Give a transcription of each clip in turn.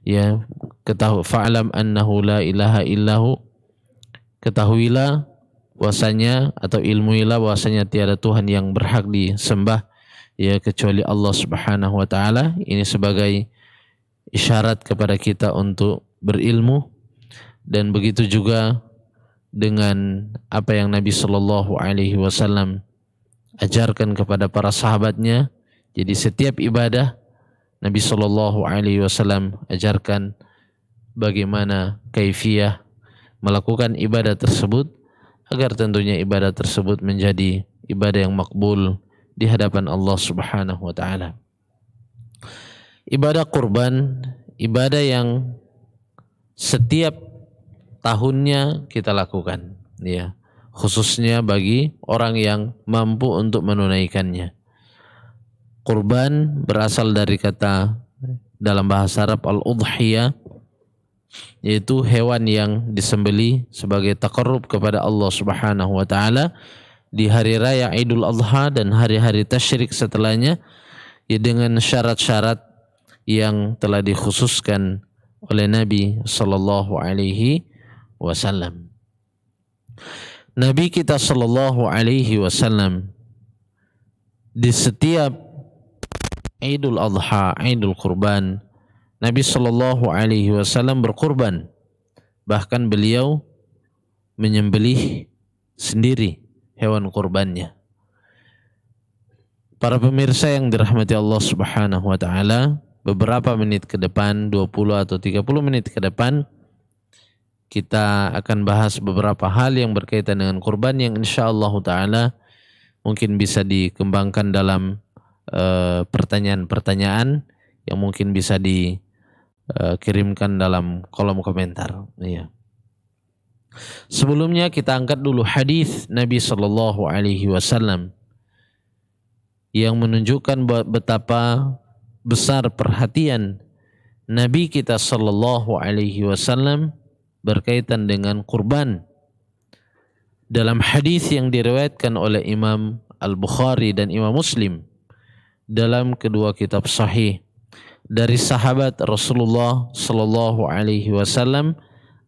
Ya, fa'lam annahu la ilaha illahu, ketahuilah bahwasanya atau ilmuilah bahwasanya tiada Tuhan yang berhak disembah ya kecuali Allah Subhanahu wa taala. Ini sebagai isyarat kepada kita untuk berilmu, dan begitu juga dengan apa yang Nabi Shallallahu Alaihi Wasallam ajarkan kepada para sahabatnya. Jadi setiap ibadah Nabi Shallallahu Alaihi Wasallam ajarkan bagaimana kaifiyah melakukan ibadah tersebut, agar tentunya ibadah tersebut menjadi ibadah yang makbul di hadapan Allah Subhanahu wa taala. Ibadah kurban, ibadah yang setiap tahunnya kita lakukan, ya, khususnya bagi orang yang mampu untuk menunaikannya. Kurban berasal dari kata dalam bahasa Arab al-udhiyah, yaitu hewan yang disembeli sebagai taqarrub kepada Allah Subhanahu wa taala di hari raya Idul Adha dan hari-hari tasyrik setelahnya, ya, dengan syarat-syarat yang telah dikhususkan oleh Nabi sallallahu alaihi wasallam. Nabi kita sallallahu alaihi wasallam di setiap Idul Adha, Idul Kurban, Nabi sallallahu alaihi wasallam berkurban. Bahkan beliau menyembelih sendiri hewan kurbannya. Para pemirsa yang dirahmati Allah Subhanahu wa taala, beberapa menit ke depan, 20 atau 30 menit ke depan, kita akan bahas beberapa hal yang berkaitan dengan kurban yang insyaallah taala mungkin bisa dikembangkan dalam pertanyaan-pertanyaan yang mungkin bisa dikirimkan dalam kolom komentar. Ya. Sebelumnya kita angkat dulu hadis Nabi Shallallahu Alaihi Wasallam yang menunjukkan betapa besar perhatian Nabi kita Shallallahu Alaihi Wasallam berkaitan dengan kurban. Dalam hadis yang diriwayatkan oleh Imam Al-Bukhari dan Imam Muslim dalam kedua kitab sahih dari sahabat Rasulullah Shallallahu Alaihi Wasallam,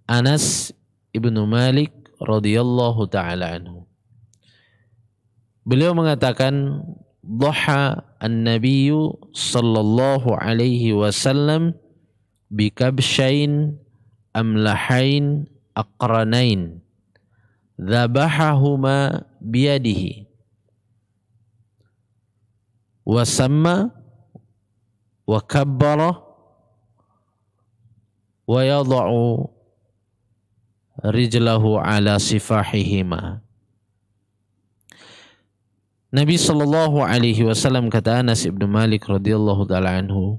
Anas ibnu Malik radhiyallahu taala anhu. Beliau mengatakan, "Dhaha an-nabiyyu sallallahu alaihi wasallam bikabshain amlahain aqranain dzabahahuma biyadihi wa samma wa kabbara wa yada'u rijlahu ala sifahihima." Nabi sallallahu alaihi wasallam, kata Anas ibnu Malik radhiyallahu taala anhu,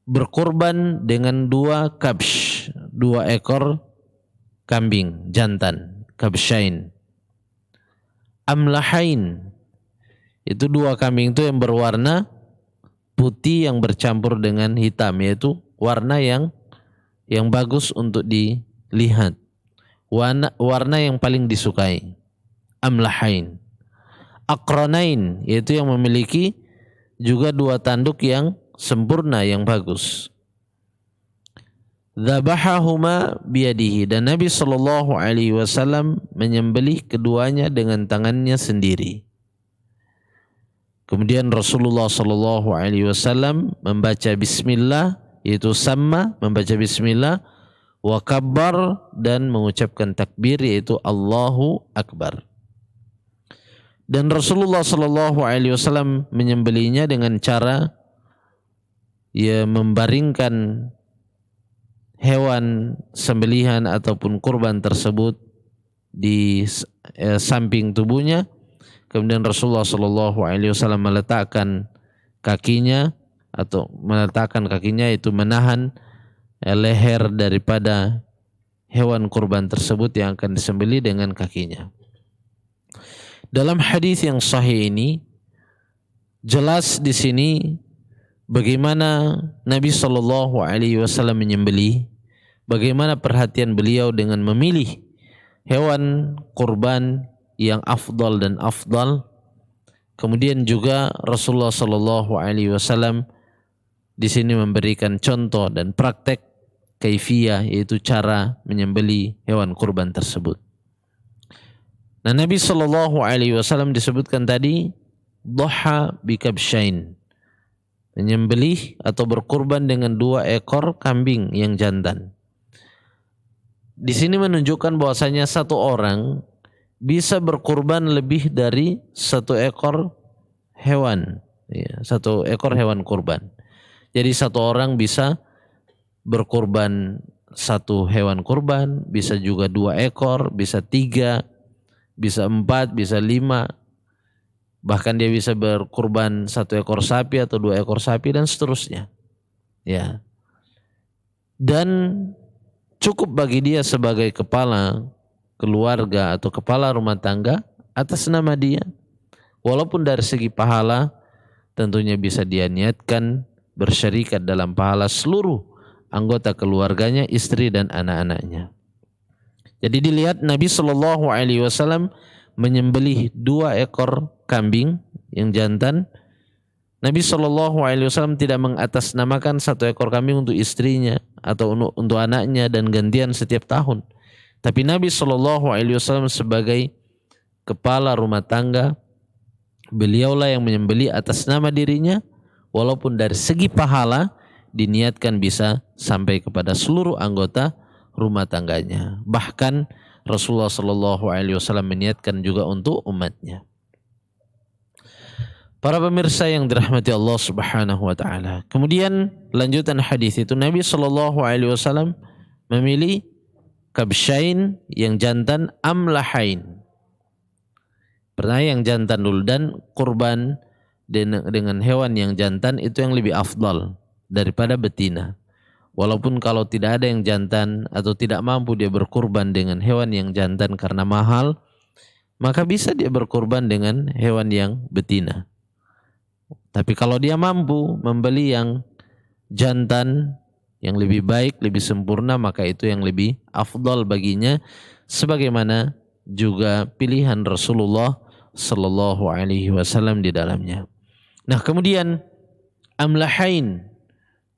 berkurban dengan dua kabsh, dua ekor kambing jantan, kabshain. Amlahain, itu dua kambing itu yang berwarna putih yang bercampur dengan hitam, yaitu warna yang bagus untuk dilihat, warna yang paling disukai. Amlahain. Aqranain, yaitu yang memiliki juga dua tanduk yang sempurna, yang bagus. Dzabahahuma biyadihi, dan Nabi sallallahu alaihi wasallam menyembelih keduanya dengan tangannya sendiri. Kemudian Rasulullah sallallahu alaihi wasallam membaca bismillah, yaitu sama, membaca bismillah, wa kabbar, dan mengucapkan takbir, yaitu Allahu Akbar. Dan Rasulullah sallallahu alaihi wasallam menyembelihnya dengan cara membaringkan hewan sembelihan ataupun kurban tersebut di samping tubuhnya. Kemudian Rasulullah sallallahu alaihi wasallam meletakkan kakinya itu menahan leher daripada hewan kurban tersebut yang akan disembelih dengan kakinya. Dalam hadis yang sahih ini jelas di sini bagaimana Nabi sallallahu alaihi wasallam menyembelih, bagaimana perhatian beliau dengan memilih hewan kurban yang afdal dan afdal. Kemudian juga Rasulullah sallallahu alaihi wasallam di sini memberikan contoh dan praktek kaifiyah, yaitu cara menyembeli hewan kurban tersebut. Nah, Nabi Shallallahu Alaihi Wasallam disebutkan tadi doha bikabshain, menyembelih atau berkurban dengan 2 ekor kambing yang jantan. Di sini menunjukkan bahwasanya satu orang bisa berkurban lebih dari 1 ekor hewan, ya, 1 ekor hewan kurban. Jadi satu orang bisa berkurban 1 hewan kurban, bisa juga 2 ekor, bisa 3, bisa 4, bisa 5. Bahkan dia bisa berkurban 1 ekor sapi atau 2 ekor sapi dan seterusnya. Ya. Dan cukup bagi dia sebagai kepala keluarga atau kepala rumah tangga atas nama dia. Walaupun dari segi pahala tentunya bisa dia niatkan bersyarikat dalam pahala seluruh anggota keluarganya, istri dan anak-anaknya. Jadi dilihat Nabi Shallallahu Alaihi Wasallam menyembelih 2 ekor kambing yang jantan. Nabi Shallallahu Alaihi Wasallam tidak mengatasnamakan 1 ekor kambing untuk istrinya atau untuk anaknya dan gantian setiap tahun. Tapi Nabi Shallallahu Alaihi Wasallam sebagai kepala rumah tangga, beliaulah yang menyembelih atas nama dirinya, walaupun dari segi pahala diniatkan bisa sampai kepada seluruh anggota rumah tangganya. Bahkan Rasulullah Shallallahu Alaihi Wasallam meniatkan juga untuk umatnya. Para pemirsa yang dirahmati Allah Subhanahu wa taala. Kemudian lanjutan hadis itu, Nabi Shallallahu Alaihi Wasallam memilih kabshain yang jantan, amlahain. Pernah yang jantan dulu, dan kurban dengan hewan yang jantan itu yang lebih afdal daripada betina. Walaupun kalau tidak ada yang jantan atau tidak mampu dia berkurban dengan hewan yang jantan karena mahal, maka bisa dia berkurban dengan hewan yang betina. Tapi kalau dia mampu membeli yang jantan yang lebih baik, lebih sempurna, maka itu yang lebih afdal baginya, sebagaimana juga pilihan Rasulullah Sallallahu Alaihi Wasallam di dalamnya. Nah, kemudian amlahain,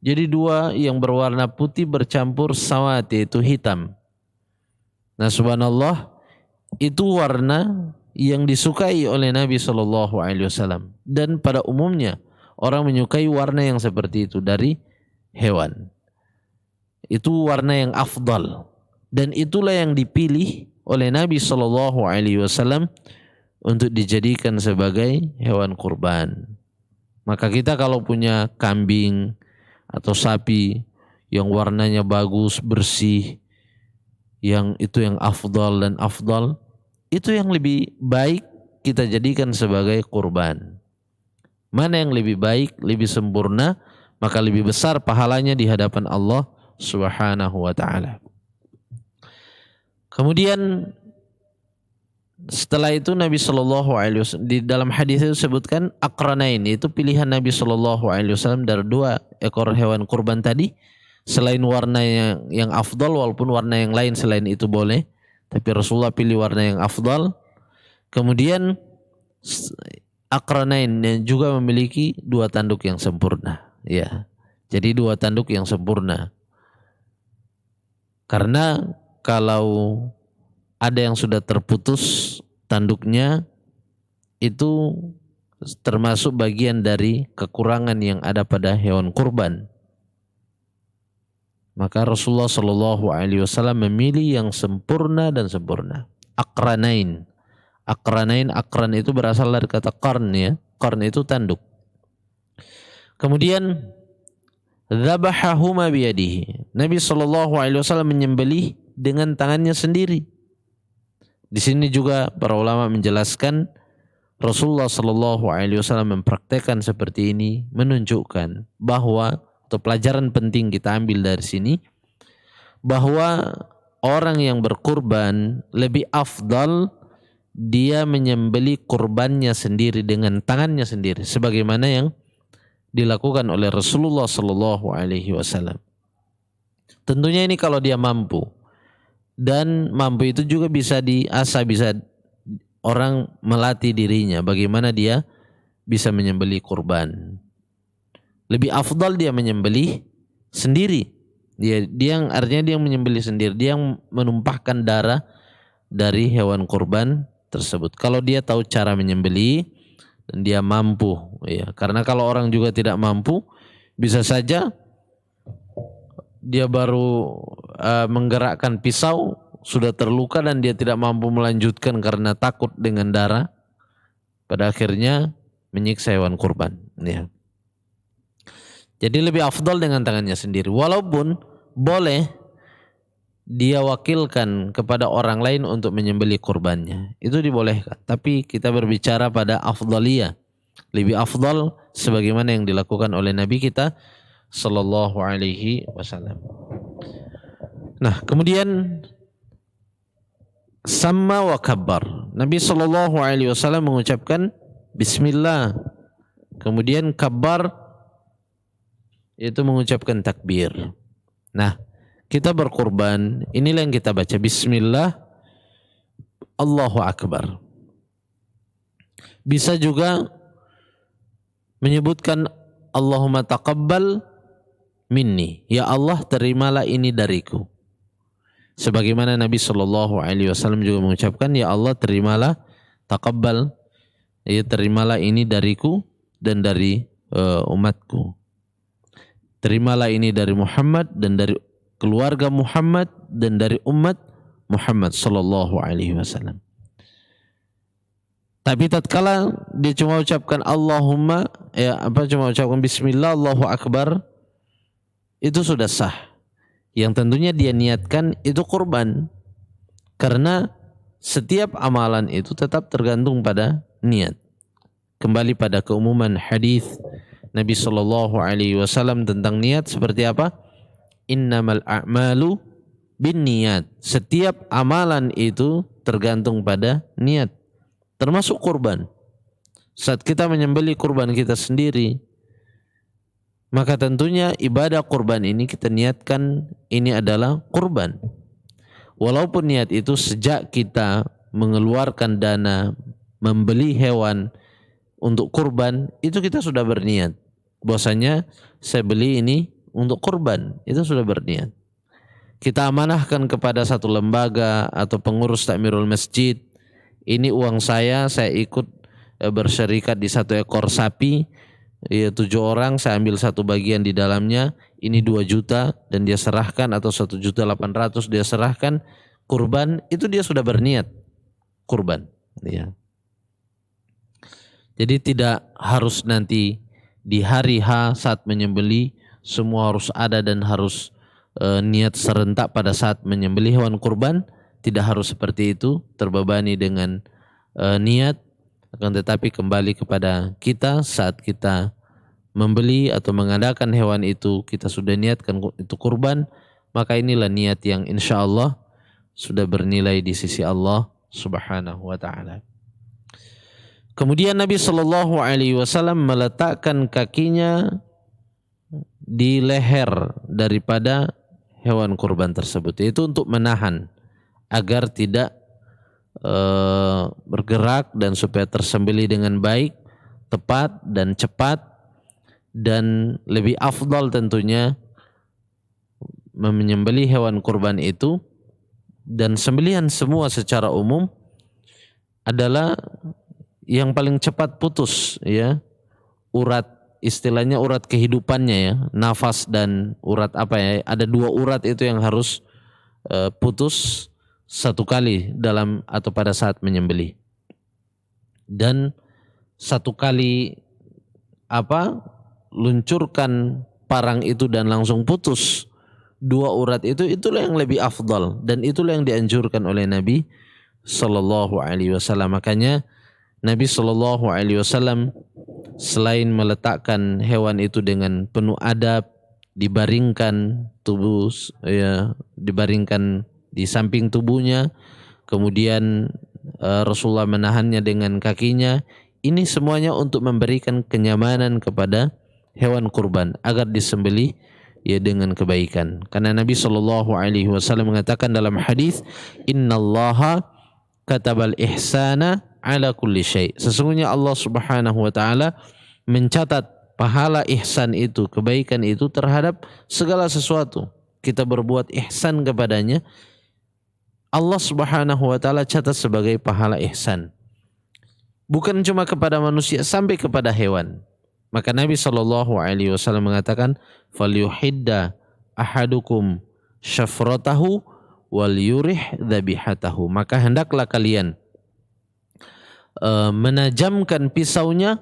jadi 2 yang berwarna putih bercampur sawat, yaitu hitam. Nah, subhanallah, itu warna yang disukai oleh Nabi Shallallahu Alaihi Wasallam, dan pada umumnya orang menyukai warna yang seperti itu dari hewan. Itu warna yang afdal, dan itulah yang dipilih oleh Nabi Shallallahu Alaihi Wasallam untuk dijadikan sebagai hewan kurban. Maka kita kalau punya kambing atau sapi yang warnanya bagus, bersih, yang itu yang afdal dan afdal, itu yang lebih baik kita jadikan sebagai kurban. Mana yang lebih baik, lebih sempurna, maka lebih besar pahalanya di hadapan Allah Subhanahu wa taala. Kemudian setelah itu Nabi Shallallahu Alaihi Wasallam di dalam hadis itu sebutkan akranain, itu pilihan Nabi Shallallahu Alaihi Wasallam dari 2 ekor hewan kurban tadi. Selain warna yang afdal, walaupun warna yang lain selain itu boleh, tapi Rasulullah pilih warna yang afdal. Kemudian akranain yang juga memiliki 2 tanduk yang sempurna, ya. Jadi 2 tanduk yang sempurna. Karena kalau ada yang sudah terputus tanduknya, itu termasuk bagian dari kekurangan yang ada pada hewan kurban. Maka Rasulullah Shallallahu Alaihi Wasallam memilih yang sempurna dan sempurna. Akranain. Akranain, akran itu berasal dari kata qarn, ya. Qarn itu tanduk. Kemudian dzabahahuma biyadihi. Nabi Shallallahu Alaihi Wasallam menyembelih dengan tangannya sendiri. Di sini juga para ulama menjelaskan Rasulullah Shallallahu Alaihi Wasallam mempraktekkan seperti ini, menunjukkan bahwa, atau pelajaran penting kita ambil dari sini, bahwa orang yang berkurban lebih afdal dia menyembelih kurbannya sendiri dengan tangannya sendiri, sebagaimana yang dilakukan oleh Rasulullah Shallallahu Alaihi Wasallam. Tentunya ini kalau dia mampu. Dan mampu itu juga bisa diasah, bisa orang melatih dirinya bagaimana dia bisa menyembelih kurban. lebih afdal dia menyembelih sendiri. Dia yang artinya dia yang menyembelih sendiri, dia yang menumpahkan darah dari hewan kurban tersebut. Kalau dia tahu cara menyembelih dan dia mampu, ya. Karena kalau orang juga tidak mampu, bisa saja dia baru menggerakkan pisau sudah terluka dan dia tidak mampu melanjutkan karena takut dengan darah. Pada akhirnya menyiksa hewan kurban. Ya. Jadi lebih afdal dengan tangannya sendiri. Walaupun boleh dia wakilkan kepada orang lain untuk menyembelih kurbannya. Itu dibolehkan. Tapi kita berbicara pada afdaliyah. Lebih afdal sebagaimana yang dilakukan oleh Nabi kita sallallahu alaihi wasallam. Nah, kemudian sama wa kabbar. Nabi sallallahu alaihi wasallam mengucapkan bismillah. Kemudian kabbar itu mengucapkan takbir. Nah, kita berkurban, inilah yang kita baca bismillah, Allahu akbar. Bisa juga menyebutkan Allahumma taqabbal minni, ya Allah terimalah ini dariku. Sebagaimana Nabi sallallahu alaihi wasallam juga mengucapkan, ya Allah terimalah, taqabbal, ya terimalah ini dariku dan dari umatku. Terimalah ini dari Muhammad dan dari keluarga Muhammad dan dari umat Muhammad sallallahu alaihi wasallam. Tapi tatkala dia cuma ucapkan Allahumma, cuma ucapkan bismillah Allahu akbar, itu sudah sah. Yang tentunya dia niatkan itu kurban. Karena setiap amalan itu tetap tergantung pada niat. Kembali pada keumuman hadis Nabi sallallahu alaihi wasallam tentang niat seperti apa? Innamal a'malu binniyat. Setiap amalan itu tergantung pada niat. Termasuk kurban. Saat kita menyembelih kurban kita sendiri, maka tentunya ibadah kurban ini kita niatkan ini adalah kurban. Walaupun niat itu sejak kita mengeluarkan dana membeli hewan untuk kurban, itu kita sudah berniat. Bahwasanya saya beli ini untuk kurban, itu sudah berniat. Kita amanahkan kepada satu lembaga atau pengurus takmirul masjid, ini uang saya ikut berserikat di 1 ekor sapi, 7 orang, saya ambil satu bagian di dalamnya, ini 2 juta dan dia serahkan, atau 1.800.000 dia serahkan, kurban, itu dia sudah berniat kurban. Ya. Jadi tidak harus nanti di hari H saat menyembelih semua harus ada dan harus niat serentak pada saat menyembelih hewan kurban. Tidak harus seperti itu, terbebani dengan niat. Akan tetapi kembali kepada kita saat kita membeli atau mengadakan hewan itu, kita sudah niatkan itu kurban, maka inilah niat yang insya Allah sudah bernilai di sisi Allah subhanahu wa ta'ala. Kemudian Nabi sallallahu alaihi wasallam meletakkan kakinya di leher daripada hewan kurban tersebut, yaitu untuk menahan agar tidak bergerak dan supaya tersembelih dengan baik, tepat dan cepat, dan lebih afdal tentunya menyembelih hewan kurban itu. Dan sembelihan semua secara umum adalah yang paling cepat putus, ya, urat, istilahnya urat kehidupannya, ya, nafas dan urat ada 2 urat itu yang harus putus satu kali dalam atau pada saat menyembelih, dan satu kali luncurkan parang itu dan langsung putus 2 urat itu, itulah yang lebih afdal dan itulah yang dianjurkan oleh Nabi sallallahu alaihi wasallam. Makanya Nabi sallallahu alaihi wasallam selain meletakkan hewan itu dengan penuh adab, dibaringkan dibaringkan di samping tubuhnya, kemudian Rasulullah menahannya dengan kakinya. Ini semuanya untuk memberikan kenyamanan kepada hewan kurban agar disembelih dengan kebaikan. Karena Nabi sallallahu alaihi wasallam mengatakan dalam hadis, "Innallaha katabal ihsana ala kulli syai." Sesungguhnya Allah Subhanahu wa taala mencatat pahala ihsan itu, kebaikan itu terhadap segala sesuatu. Kita berbuat ihsan kepadanya, Allah Subhanahu wa taala catat sebagai pahala ihsan. Bukan cuma kepada manusia, sampai kepada hewan. Maka Nabi Shallallahu alaihi wasallam mengatakan, "Falyuhidda ahadukum syafratahu wal yurih dzabihatahu." Maka hendaklah kalian menajamkan pisaunya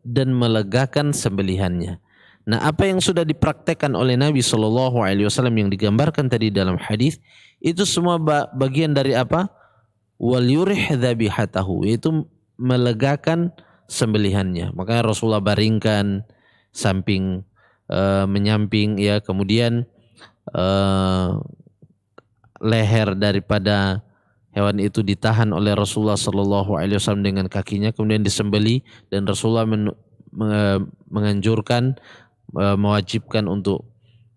dan melegakan sembelihannya. Nah, apa yang sudah dipraktekkan oleh Nabi Shallallahu alaihi wasallam yang digambarkan tadi dalam hadis, itu semua bagian dari apa? Wal yurih dzabihatahu, yaitu melegakan sembelihannya. Maka Rasulullah baringkan samping menyamping, ya, kemudian leher daripada hewan itu ditahan oleh Rasulullah Sallallahu Alaihi Wasallam dengan kakinya, kemudian disembeli, dan Rasulullah menganjurkan, mewajibkan untuk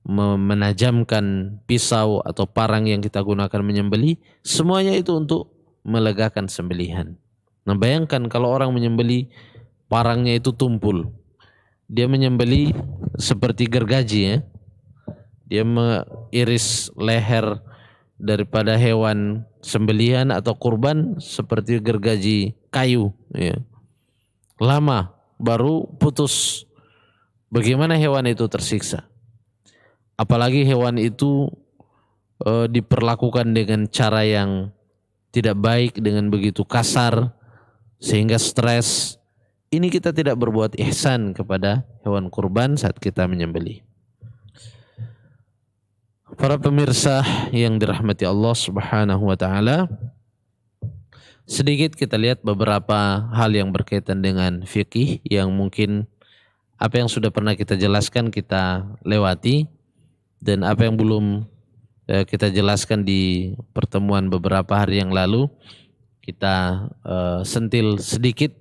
menajamkan pisau atau parang yang kita gunakan menyembeli. Semuanya itu untuk melegakan sembelihan. Nah, bayangkan kalau orang menyembeli parangnya itu tumpul, dia menyembeli seperti gergaji, ya. Dia mengiris leher daripada hewan sembelihan atau kurban seperti gergaji kayu, ya. Lama baru putus. Bagaimana hewan itu tersiksa? Apalagi hewan itu diperlakukan dengan cara yang tidak baik, dengan begitu kasar, sehingga stres. Ini kita tidak berbuat ihsan kepada hewan kurban saat kita menyembelih. Para pemirsa yang dirahmati Allah Subhanahu wa taala, sedikit kita lihat beberapa hal yang berkaitan dengan fikih yang mungkin apa yang sudah pernah kita jelaskan kita lewati, dan apa yang belum kita jelaskan di pertemuan beberapa hari yang lalu kita sentil sedikit,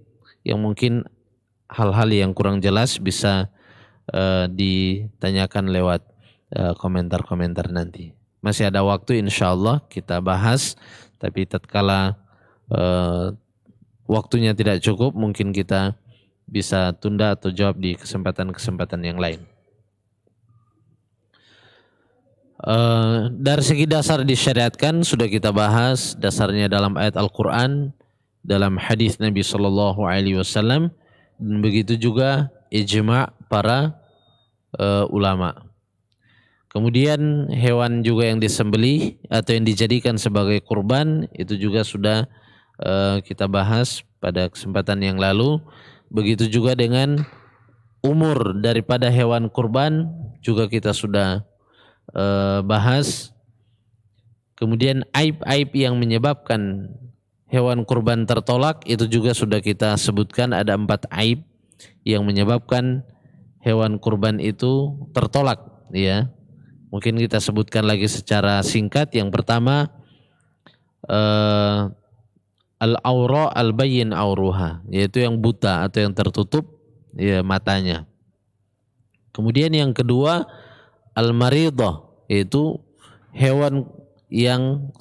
yang mungkin hal-hal yang kurang jelas bisa ditanyakan lewat komentar-komentar nanti. Masih ada waktu, insya Allah kita bahas, tapi tatkala waktunya tidak cukup, mungkin kita bisa tunda atau jawab di kesempatan-kesempatan yang lain. Dari segi dasar disyariatkan sudah kita bahas, dasarnya dalam ayat Al-Quran, dalam hadis Nabi Sallallahu Alaihi Wasallam, dan begitu juga ijma' para ulama. Kemudian hewan juga yang disembelih atau yang dijadikan sebagai kurban itu juga sudah kita bahas pada kesempatan yang lalu. Begitu juga dengan umur daripada hewan kurban juga kita sudah bahas. Kemudian aib-aib yang menyebabkan hewan kurban tertolak itu juga sudah kita sebutkan, ada 4 aib yang menyebabkan hewan kurban itu tertolak, ya. Mungkin kita sebutkan lagi secara singkat. Yang pertama, al-aura al-bayyin auruha, yaitu yang buta atau yang tertutup, ya, matanya. Kemudian yang kedua, al-maridah, yaitu hewan yang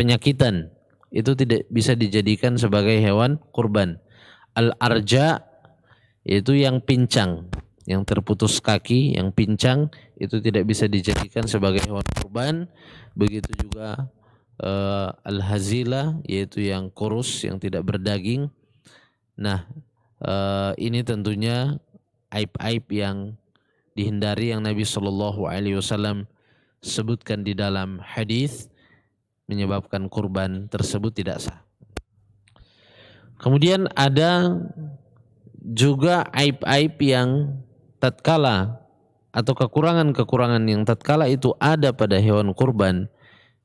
penyakitan, itu tidak bisa dijadikan sebagai hewan kurban. Al-arja, yaitu yang pincang, yang terputus kaki, yang pincang, itu tidak bisa dijadikan sebagai hewan kurban. Begitu juga al-hazila, yaitu yang kurus, yang tidak berdaging. Nah, ini tentunya aib-aib yang dihindari, yang Nabi Shallallahu Alaihi Wasallam sebutkan di dalam hadis, menyebabkan kurban tersebut tidak sah. Kemudian ada juga aib-aib yang tatkala atau kekurangan-kekurangan yang tatkala itu ada pada hewan kurban,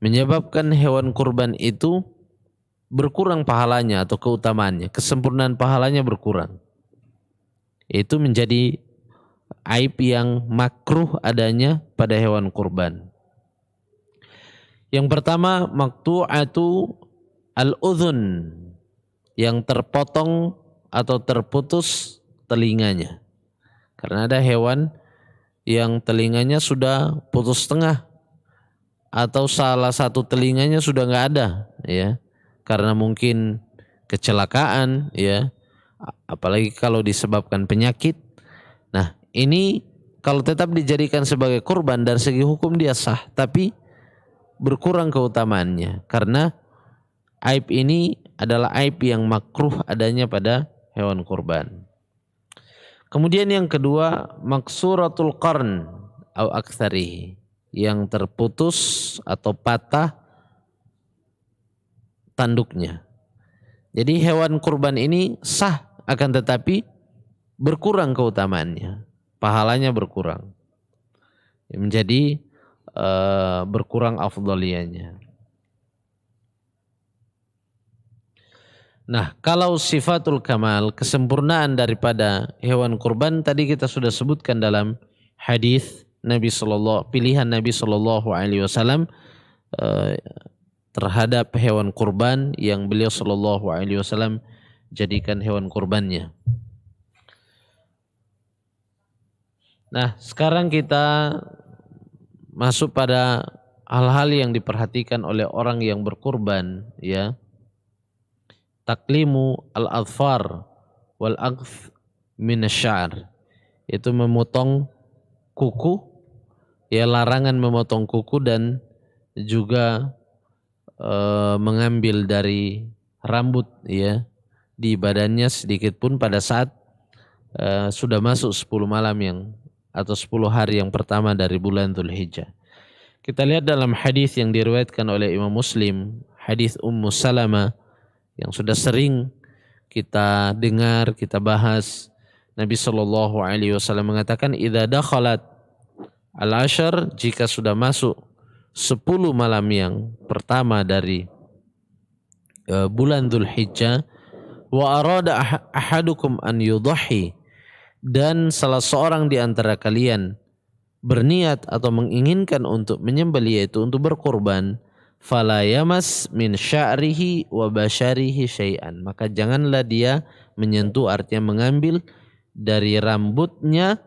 menyebabkan hewan kurban itu berkurang pahalanya atau keutamaannya, kesempurnaan pahalanya berkurang. Itu menjadi aib yang makruh adanya pada hewan kurban. Yang pertama, maqtu'atu al-udhun, yang terpotong atau terputus telinganya. Karena ada hewan yang telinganya sudah putus setengah atau salah satu telinganya sudah nggak ada, ya, karena mungkin kecelakaan, ya, apalagi kalau disebabkan penyakit. Nah, ini kalau tetap dijadikan sebagai kurban dari segi hukum dia sah, tapi berkurang keutamaannya karena aib ini adalah aib yang makruh adanya pada hewan kurban. Kemudian yang kedua, maksuratul qarn au aktsarihi, yang terputus atau patah tanduknya. Jadi hewan kurban ini sah, akan tetapi berkurang keutamaannya, pahalanya berkurang, menjadi berkurang afdaliyahnya. Nah, kalau sifatul kamal, kesempurnaan daripada hewan kurban tadi kita sudah sebutkan dalam hadis pilihan Nabi Shallallahu Alaihi Wasallam terhadap hewan kurban yang beliau Shallallahu Alaihi Wasallam jadikan hewan kurbannya. Nah, sekarang kita masuk pada hal-hal yang diperhatikan oleh orang yang berkurban, ya. Taklimu al-adfar wal aqf min asy-sya'r, itu memotong kuku, ya, larangan memotong kuku dan juga mengambil dari rambut, ya, di badannya sedikit pun pada saat sudah masuk 10 malam atau 10 hari yang pertama dari bulan Dzulhijjah. Kita lihat dalam hadis yang diriwayatkan oleh Imam Muslim, hadis Ummu Salamah yang sudah sering kita dengar, kita bahas. Nabi Shallallahu Alaihi Wasallam mengatakan, idza dakhalat al-ashar, jika sudah masuk 10 malam yang pertama dari bulan Dzulhijjah, wa arada ahadukum an yudhi, dan salah seorang di antara kalian berniat atau menginginkan untuk menyembelih, yaitu untuk berkorban, fala yamas min sya'rihi wa basyarihi syai'an, maka janganlah dia menyentuh, artinya mengambil dari rambutnya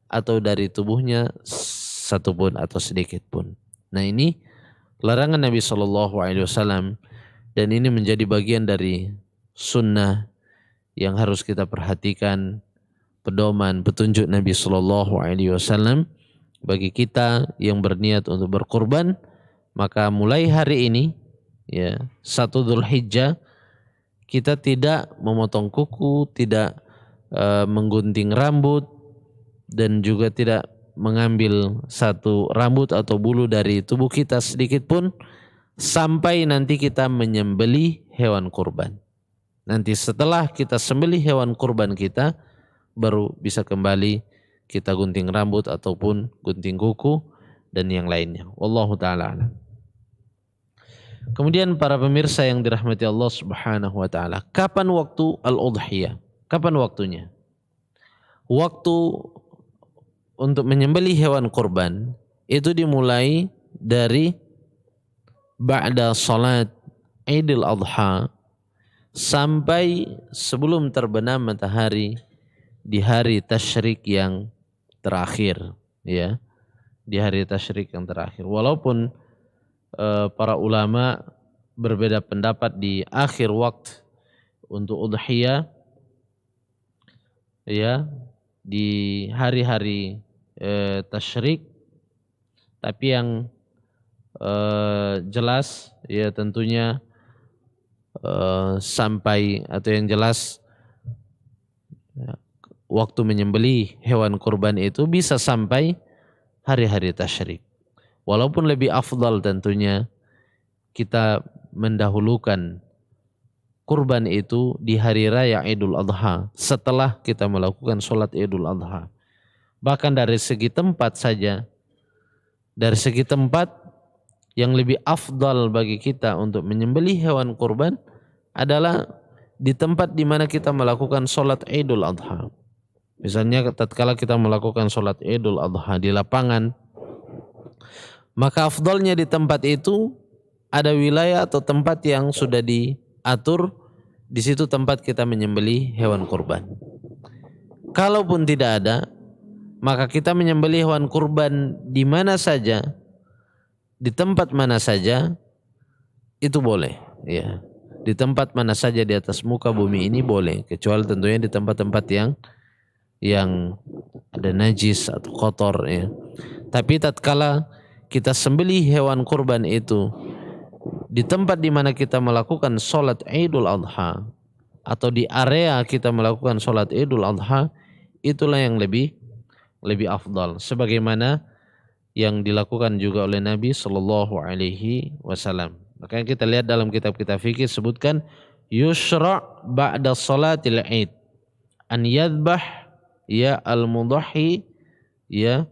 atau dari tubuhnya satupun atau sedikit pun. Nah, ini larangan Nabi Shallallahu Alaihi Wasallam, dan ini menjadi bagian dari sunnah yang harus kita perhatikan, pedoman petunjuk Nabi Shallallahu Alaihi Wasallam bagi kita yang berniat untuk berkorban. Maka mulai hari ini, ya, 1 Dzulhijjah, kita tidak memotong kuku, tidak menggunting rambut, dan juga tidak mengambil satu rambut atau bulu dari tubuh kita sedikit pun sampai nanti kita menyembelih hewan kurban. Nanti setelah kita sembelih hewan kurban kita, baru bisa kembali kita gunting rambut ataupun gunting kuku dan yang lainnya. Wallahu ta'ala alam. Kemudian para pemirsa yang dirahmati Allah Subhanahu wa taala, kapan waktu al-udhiyah? Kapan waktunya? Waktu untuk menyembelih hewan kurban itu dimulai dari ba'da salat Idul Adha sampai sebelum terbenam matahari di hari tasyrik yang terakhir, ya. Di hari tasyrik yang terakhir. Walaupun para ulama berbeda pendapat di akhir waktu untuk udhiyah, ya, di hari-hari tasyrik, tapi yang jelas, ya, tentunya sampai, atau yang jelas, ya, waktu menyembelih hewan kurban itu bisa sampai hari-hari tasyrik. Walaupun lebih afdal tentunya kita mendahulukan kurban itu di hari raya Idul Adha setelah kita melakukan sholat Idul Adha. Bahkan dari segi tempat saja, dari segi tempat yang lebih afdal bagi kita untuk menyembelih hewan kurban adalah di tempat di mana kita melakukan sholat Idul Adha. Misalnya tatkala kita melakukan sholat Idul Adha di lapangan, maka afdalnya di tempat itu ada wilayah atau tempat yang sudah diatur, di situ tempat kita menyembelih hewan kurban. Kalaupun tidak ada, maka kita menyembelih hewan kurban di mana saja, di tempat mana saja, itu boleh, ya. Di tempat mana saja di atas muka bumi ini boleh, kecuali tentunya di tempat-tempat yang yang ada najis atau kotor ya. Tapi tatkala kita sembelih hewan kurban itu di tempat di mana kita melakukan sholat Idul Adha atau di area kita melakukan sholat Idul Adha, itulah yang lebih afdal. Sebagaimana yang dilakukan juga oleh Nabi Shallallahu Alaihi Wasallam. Makanya kita lihat dalam kitab-kitab fikih sebutkan yusra' ba'da salatil Id an yadbah ya al-mudahhi ya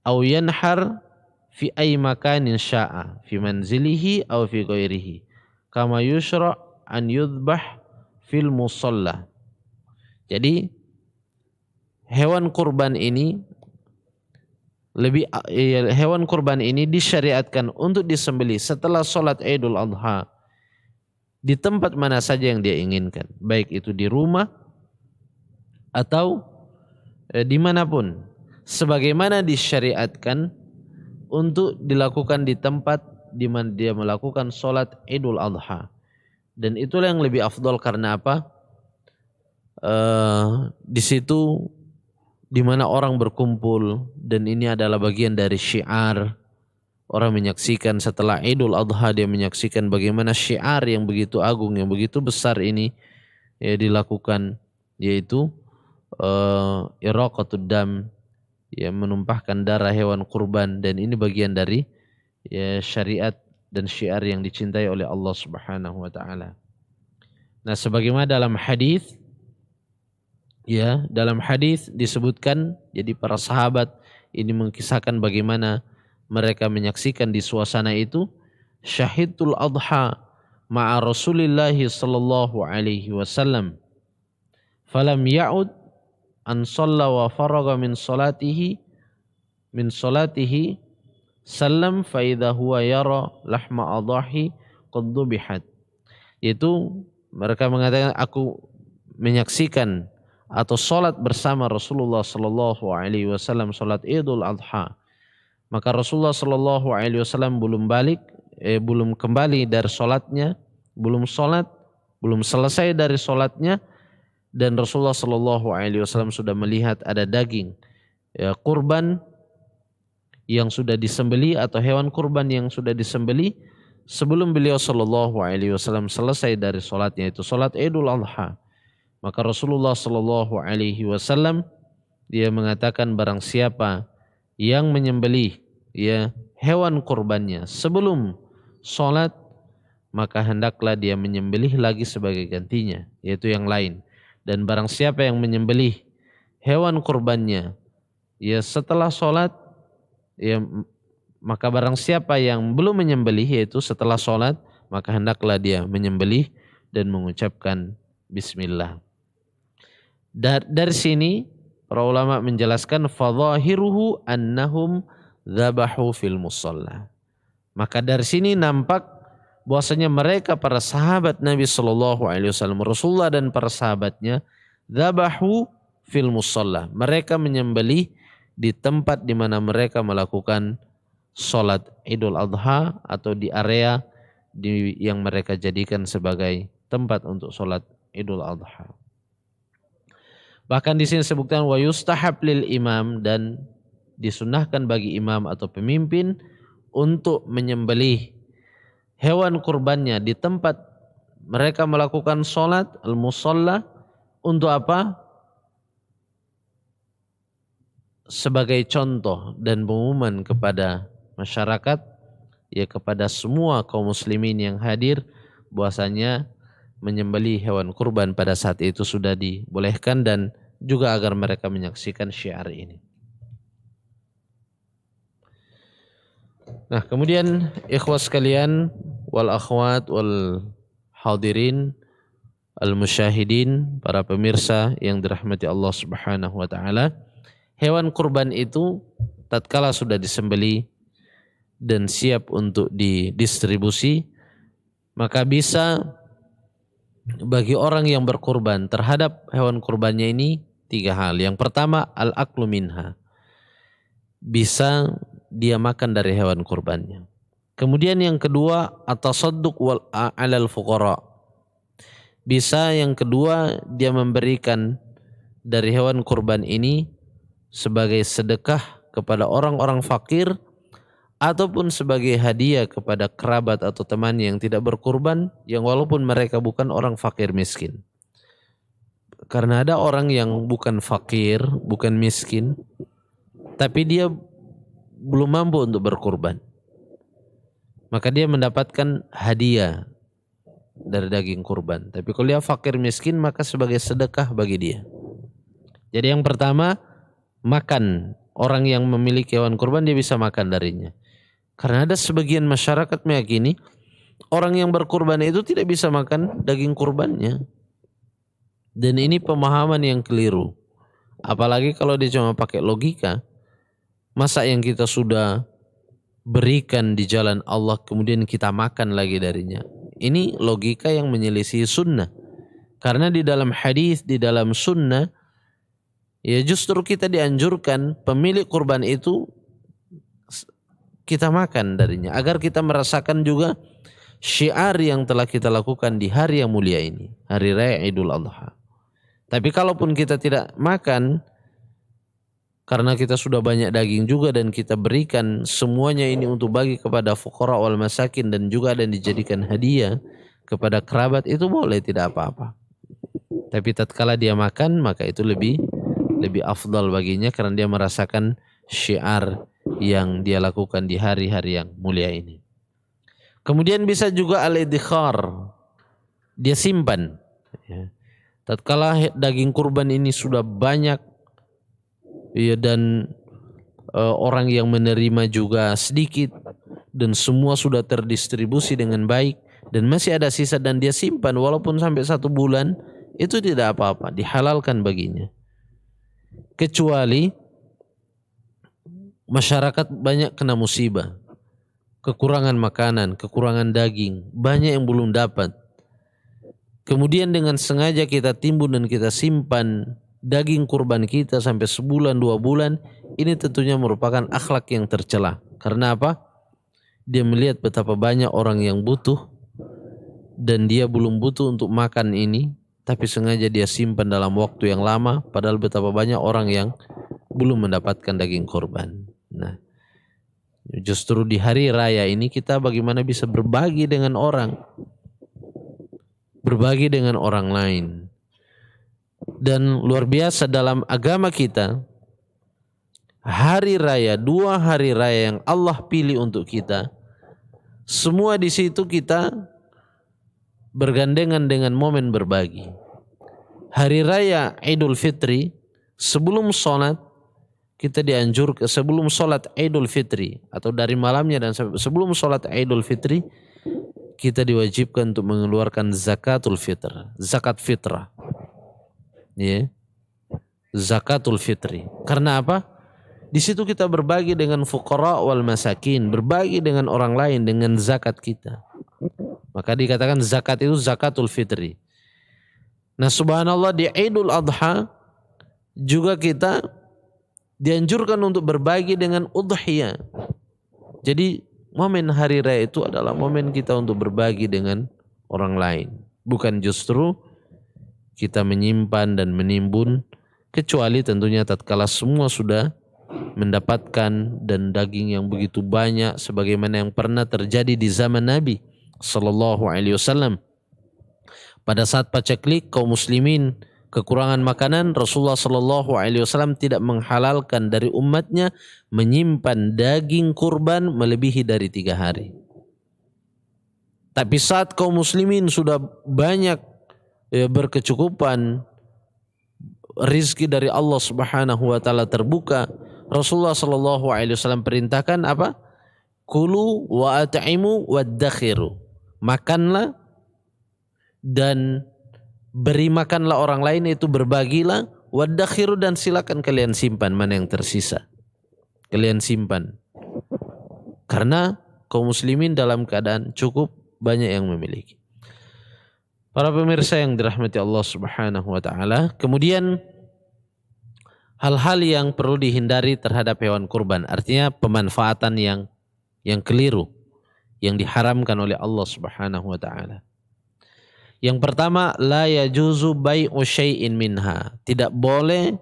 au yanhar fi ay makanin sya'a fi manzilihi au fi ghairihi kama yusra' an yudbah fil musalla. Jadi hewan kurban ini disyariatkan untuk disembelih setelah sholat Idul Adha di tempat mana saja yang dia inginkan, baik itu di rumah atau dimanapun, sebagaimana disyariatkan untuk dilakukan di tempat di mana dia melakukan sholat Idul Adha. Dan itulah yang lebih afdal karena apa? Di situ di mana orang berkumpul dan ini adalah bagian dari syiar. Orang menyaksikan setelah Idul Adha, dia menyaksikan bagaimana syiar yang begitu agung, yang begitu besar ini ya dilakukan, yaitu iraqatud dam, ya menumpahkan darah hewan kurban, dan ini bagian dari ya syariat dan syiar yang dicintai oleh Allah Subhanahu wa taala. Nah, sebagaimana dalam hadis disebutkan, jadi para sahabat ini mengkisahkan bagaimana mereka menyaksikan di suasana itu, syahidul adha ma'a Rasulillah sallallahu alaihi wasallam falam ya'ud an shalla wa faraga min salatihi sallam fa idza huwa yara lahma adahi qad dubihat. Yaitu mereka mengatakan, aku menyaksikan atau salat bersama Rasulullah sallallahu alaihi wasallam salat Idul Adha. Maka Rasulullah sallallahu alaihi wasallam belum kembali dari salatnya, belum selesai dari salatnya, dan Rasulullah sallallahu alaihi wasallam sudah melihat ada daging ya, kurban yang sudah disembeli atau hewan kurban yang sudah disembeli sebelum beliau sallallahu alaihi wasallam selesai dari salatnya, itu salat Idul Adha. Maka Rasulullah sallallahu alaihi wasallam dia mengatakan, barang siapa yang menyembelih ya hewan kurbannya sebelum salat, maka hendaklah dia menyembelih lagi sebagai gantinya, yaitu yang lain. Dan barang siapa yang menyembelih hewan kurbannya ya setelah salat, ya maka barang siapa yang belum menyembelih yaitu setelah salat, maka hendaklah dia menyembelih dan mengucapkan bismillah. Dari sini para ulama menjelaskan fadhahiruhu annahum dzabahu fil musalla. Maka dari sini nampak bahwasanya mereka para sahabat Nabi sallallahu alaihi wasallam, Rasulullah dan para sahabatnya, dzabahu fil musalla. Mereka menyembelih di tempat di mana mereka melakukan salat Idul Adha atau di area yang mereka jadikan sebagai tempat untuk salat Idul Adha. Bahkan di sini disebutkan wa yustahab lil imam, dan disunahkan bagi imam atau pemimpin untuk menyembelih hewan kurbannya di tempat mereka melakukan salat al-musalla. Untuk apa? Sebagai contoh dan pengumuman kepada masyarakat, ya kepada semua kaum muslimin yang hadir, bahwasanya menyembelih hewan kurban pada saat itu sudah dibolehkan, dan juga agar mereka menyaksikan syiar ini. Nah, kemudian ikhwas sekalian wal akhwat wal hadirin al musyahidin, para pemirsa yang dirahmati Allah Subhanahu wa taala, hewan kurban itu tatkala sudah disembelih dan siap untuk didistribusi, maka bisa bagi orang yang berkurban terhadap hewan kurbannya ini 3 hal. Yang pertama, al-aklu minha. Bisa dia makan dari hewan kurbannya. Kemudian yang kedua, at-tasadduq wal alal fuqara. Bisa yang kedua dia memberikan dari hewan kurban ini sebagai sedekah kepada orang-orang fakir ataupun sebagai hadiah kepada kerabat atau teman yang tidak berkurban, yang walaupun mereka bukan orang fakir miskin. Karena ada orang yang bukan fakir, bukan miskin, tapi dia belum mampu untuk berkurban. Maka dia mendapatkan hadiah dari daging kurban. Tapi kalau dia fakir miskin, maka sebagai sedekah bagi dia. Jadi yang pertama, makan. Orang yang memiliki hewan kurban dia bisa makan darinya. Karena ada sebagian masyarakat meyakini orang yang berkurban itu tidak bisa makan daging kurbannya. Dan ini pemahaman yang keliru. Apalagi kalau dia cuma pakai logika. Masa yang kita sudah berikan di jalan Allah kemudian kita makan lagi darinya. Ini logika yang menyelisih sunnah. Karena di dalam hadis, di dalam sunnah, ya justru kita dianjurkan pemilik kurban itu kita makan darinya. Agar kita merasakan juga syiar yang telah kita lakukan di hari yang mulia ini. Hari Raya Idul Adha. Tapi kalaupun kita tidak makan, karena kita sudah banyak daging juga dan kita berikan semuanya ini untuk bagi kepada fuqara wal masakin dan juga ada yang dijadikan hadiah kepada kerabat, itu boleh, tidak apa-apa. Tapi tatkala dia makan maka itu lebih afdal baginya karena dia merasakan syiar yang dia lakukan di hari-hari yang mulia ini. Kemudian bisa juga al-idkhar, dia simpan. Tatkala daging kurban ini sudah banyak, ya, dan orang yang menerima juga sedikit dan semua sudah terdistribusi dengan baik dan masih ada sisa dan dia simpan walaupun sampai 1 bulan, itu tidak apa-apa, dihalalkan baginya. Kecuali masyarakat banyak kena musibah, kekurangan makanan, kekurangan daging, banyak yang belum dapat. Kemudian dengan sengaja kita timbun dan kita simpan daging kurban kita sampai sebulan 2 bulan, ini tentunya merupakan akhlak yang tercela. Karena apa? Dia melihat betapa banyak orang yang butuh dan dia belum butuh untuk makan ini, tapi sengaja dia simpan dalam waktu yang lama, padahal betapa banyak orang yang belum mendapatkan daging kurban. Nah, justru di hari raya ini kita bagaimana bisa berbagi dengan orang, berbagi dengan orang lain. Dan luar biasa dalam agama kita, hari raya, 2 hari raya yang Allah pilih untuk kita, semua di situ kita bergandengan dengan momen berbagi. Hari raya Idul Fitri, sebelum sholat kita dianjurkan, sebelum sholat Idul Fitri atau dari malamnya dan sebelum sholat Idul Fitri, kita diwajibkan untuk mengeluarkan zakatul fitr, zakat fitrah. Ya, zakatul fitri. Karena apa? Di situ kita berbagi dengan fuqara wal masakin, berbagi dengan orang lain dengan zakat kita. Maka dikatakan zakat itu zakatul fitri. Nah, subhanallah, di Idul Adha juga kita dianjurkan untuk berbagi dengan udhiyah. Jadi momen hari raya itu adalah momen kita untuk berbagi dengan orang lain, bukan justru kita menyimpan dan menimbun, kecuali tentunya tatkala semua sudah mendapatkan dan daging yang begitu banyak sebagaimana yang pernah terjadi di zaman Nabi sallallahu alaihi wasallam. Pada saat paceklik kaum muslimin kekurangan makanan, Rasulullah sallallahu alaihi wasallam tidak menghalalkan dari umatnya menyimpan daging kurban melebihi dari 3 hari. Tapi saat kaum muslimin sudah banyak, ya, berkecukupan, rizki dari Allah Subhanahu wa taala terbuka, Rasulullah sallallahu alaihi wasallam perintahkan apa? Kulu wa at'imu waddakhiru. Makanlah dan beri makanlah orang lain, itu berbagilah, waddakhiru, dan silakan kalian simpan mana yang tersisa. Kalian simpan. Karena kaum muslimin dalam keadaan cukup, banyak yang memiliki. Para pemirsa yang dirahmati Allah Subhanahu wa taala, kemudian hal-hal yang perlu dihindari terhadap hewan kurban, artinya pemanfaatan yang keliru, yang diharamkan oleh Allah Subhanahu wa taala. Yang pertama, la yajuzu bai'u syai'in minha. Tidak boleh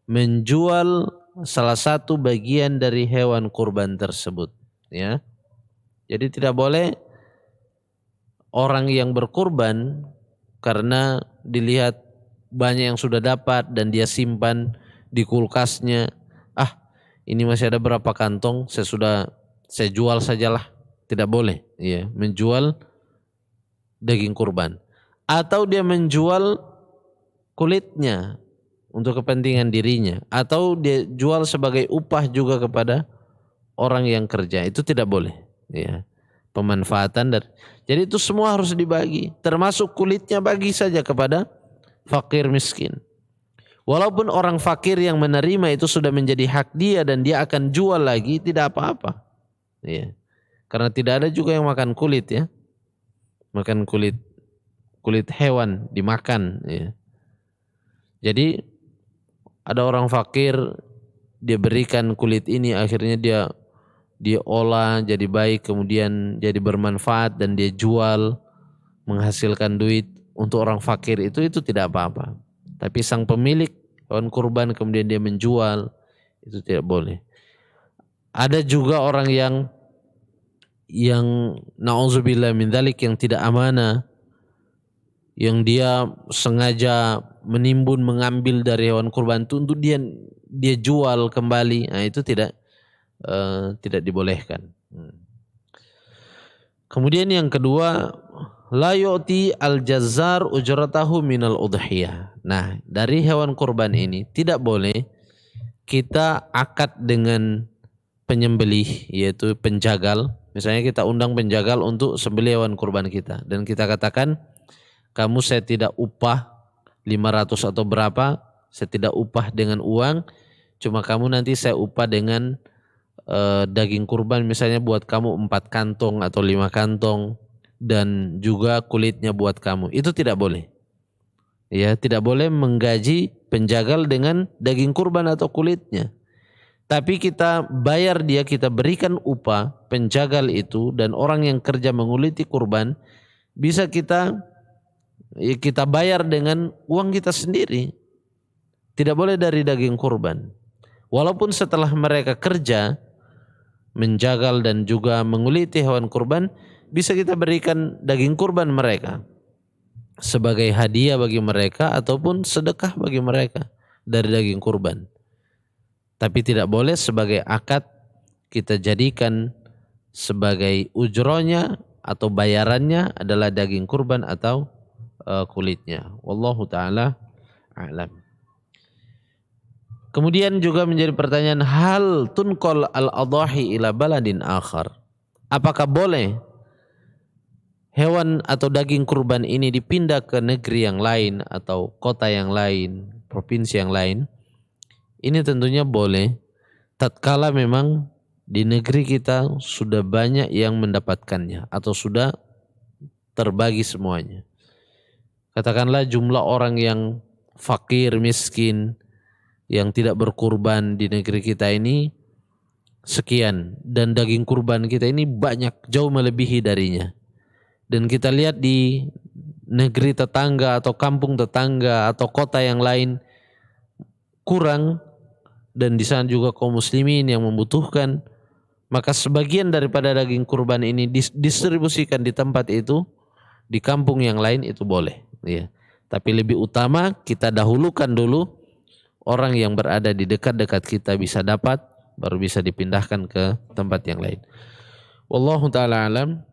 menjual salah satu bagian dari hewan kurban tersebut, ya. Jadi tidak boleh orang yang berkurban karena dilihat banyak yang sudah dapat dan dia simpan di kulkasnya. Ah, ini masih ada berapa kantong, saya jual sajalah. Tidak boleh, ya, menjual daging kurban. Atau dia menjual kulitnya untuk kepentingan dirinya, atau dia jual sebagai upah juga kepada orang yang kerja, itu tidak boleh, ya. Pemanfaatan jadi itu semua harus dibagi, termasuk kulitnya bagi saja kepada fakir miskin. Walaupun orang fakir yang menerima itu sudah menjadi hak dia dan dia akan jual lagi, tidak apa-apa, ya. Karena tidak ada juga yang makan kulit, ya, makan kulit hewan dimakan, ya. Jadi ada orang fakir, dia berikan kulit ini, akhirnya dia olah jadi baik, kemudian jadi bermanfaat dan dia jual menghasilkan duit untuk orang fakir, itu tidak apa-apa. Tapi sang pemilik hewan kurban kemudian dia menjual, itu tidak boleh. Ada juga orang yang na'udzubillah min dzalik, yang tidak amanah, yang dia sengaja mengambil dari hewan kurban itu untuk dia jual kembali. Nah, itu tidak dibolehkan. Kemudian yang kedua, la yu'ti al-jazzar ujratahu minal udhiyah. Nah, dari hewan kurban ini tidak boleh kita akad dengan penyembelih, yaitu penjagal. Misalnya kita undang penjagal untuk sembelih hewan kurban kita dan kita katakan, kamu saya tidak upah 500 atau berapa, saya tidak upah dengan uang, cuma kamu nanti saya upah dengan daging kurban, misalnya buat kamu 4 kantong atau 5 kantong dan juga kulitnya buat kamu. Itu tidak boleh. Ya, tidak boleh menggaji penjagal dengan daging kurban atau kulitnya. Tapi kita bayar dia, kita berikan upah penjagal itu, dan orang yang kerja menguliti kurban bisa kita bayar dengan uang kita sendiri. Tidak boleh dari daging kurban. Walaupun setelah mereka kerja menjagal dan juga menguliti hewan kurban, bisa kita berikan daging kurban mereka sebagai hadiah bagi mereka ataupun sedekah bagi mereka dari daging kurban. Tapi tidak boleh sebagai akad kita jadikan sebagai ujronya atau bayarannya adalah daging kurban atau kulitnya. Wallahu ta'ala a'lam. Kemudian juga menjadi pertanyaan, hal tunqal al-adhahi ila baladin akhar. Apakah boleh hewan atau daging kurban ini dipindah ke negeri yang lain atau kota yang lain, provinsi yang lain? Ini tentunya boleh tatkala memang di negeri kita sudah banyak yang mendapatkannya atau sudah terbagi semuanya. Katakanlah jumlah orang yang fakir, miskin, yang tidak berkurban di negeri kita ini sekian, dan daging kurban kita ini banyak, jauh melebihi darinya. Dan kita lihat di negeri tetangga atau kampung tetangga atau kota yang lain kurang, dan di sana juga kaum muslimin yang membutuhkan, maka sebagian daripada daging kurban ini didistribusikan di tempat itu, di kampung yang lain, itu boleh, ya. Tapi lebih utama kita dahulukan dulu orang yang berada di dekat-dekat kita bisa dapat, baru bisa dipindahkan ke tempat yang lain. Wallahu ta'ala alam.